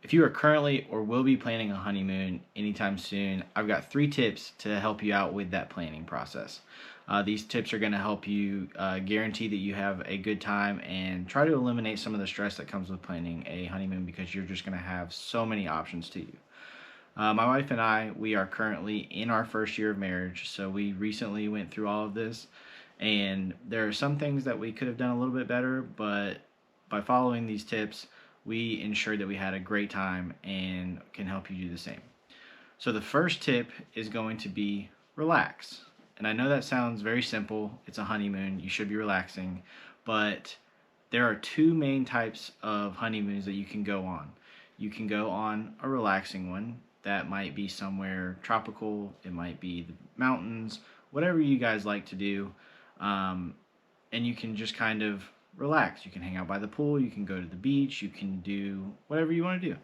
If you are currently or will be planning a honeymoon anytime soon, I've got 3 tips to help you out with that planning process. These tips are going to help you guarantee that you have a good time and try to eliminate some of the stress that comes with planning a honeymoon because you're just going to have so many options to you. My wife and I, we are currently in our first year of marriage, so we recently went through all of this, and there are some things that we could have done a little bit better, but by following these tips, we ensured that we had a great time and can help you do the same. So the first tip is going to be relax. And I know that sounds very simple. It's a honeymoon. You should be relaxing. But there are 2 main types of honeymoons that you can go on. You can go on a relaxing one. That might be somewhere tropical. It might be the mountains. Whatever you guys like to do. And you can just kind of relax. You can hang out by the pool. You can go to the beach. You can do whatever you want to do.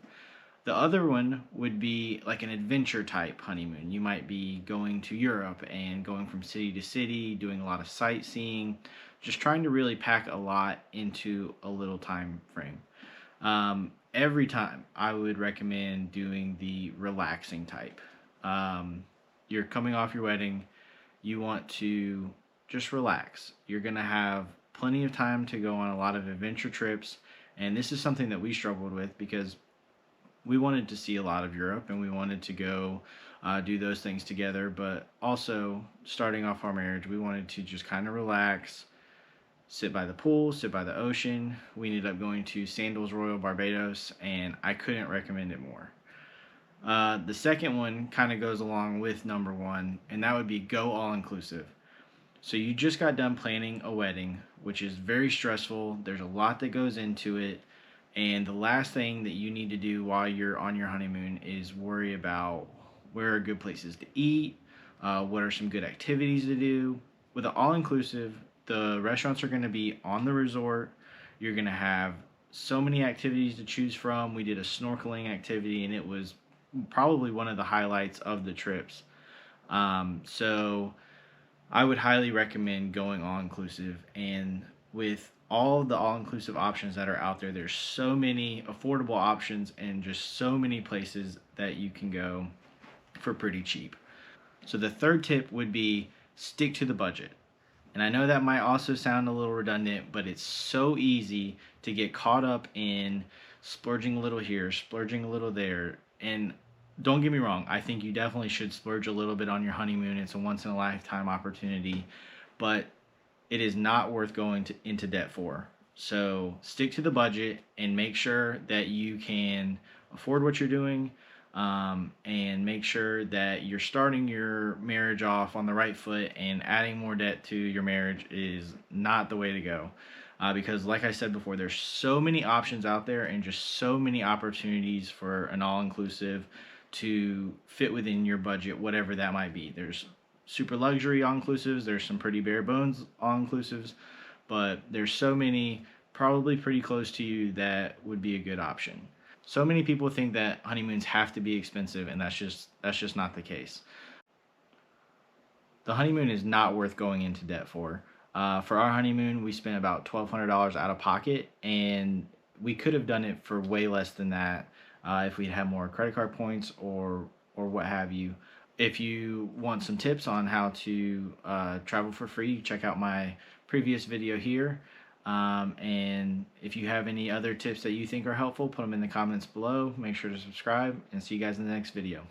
The other one would be like an adventure type honeymoon. You might be going to Europe and going from city to city, doing a lot of sightseeing, just trying to really pack a lot into a little time frame. Every time I would recommend doing the relaxing type. You're coming off your wedding, you want to just relax. You're going to have plenty of time to go on a lot of adventure trips, and this is something that we struggled with because we wanted to see a lot of Europe and we wanted to go do those things together, but also starting off our marriage, we wanted to just kind of relax, sit by the pool, sit by the ocean. We ended up going to Sandals Royal Barbados, and I couldn't recommend it more. The second one kind of goes along with number 1, and that would be go all inclusive. So you just got done planning a wedding, which is very stressful. There's a lot that goes into it. And the last thing that you need to do while you're on your honeymoon is worry about where are good places to eat, what are some good activities to do. With an all-inclusive, the restaurants are going to be on the resort. You're going to have so many activities to choose from. We did a snorkeling activity, and it was probably one of the highlights of the trips. So I would highly recommend going all-inclusive, and with all the all-inclusive options that are out there, there's so many affordable options and just so many places that you can go for pretty cheap. So the third tip would be stick to the budget. And I know that might also sound a little redundant, but it's so easy to get caught up in splurging a little here, splurging a little there. And don't get me wrong, I think you definitely should splurge a little bit on your honeymoon. It's a once-in-a-lifetime opportunity, but it is not worth going into debt for. So stick to the budget and make sure that you can afford what you're doing, and make sure that you're starting your marriage off on the right foot, and adding more debt to your marriage is not the way to go. Because like I said before, there's so many options out there and just so many opportunities for an all-inclusive to fit within your budget, whatever that might be. There's super luxury all-inclusives, there's some pretty bare bones all-inclusives, but there's so many probably pretty close to you that would be a good option. So many people think that honeymoons have to be expensive, and that's just not the case. The honeymoon is not worth going into debt for. For our honeymoon, we spent about $1,200 out of pocket, and we could have done it for way less than that if we'd had more credit card points or what have you. If you want some tips on how to travel for free, check out my previous video here. And if you have any other tips that you think are helpful, put them in the comments below. Make sure to subscribe, and see you guys in the next video.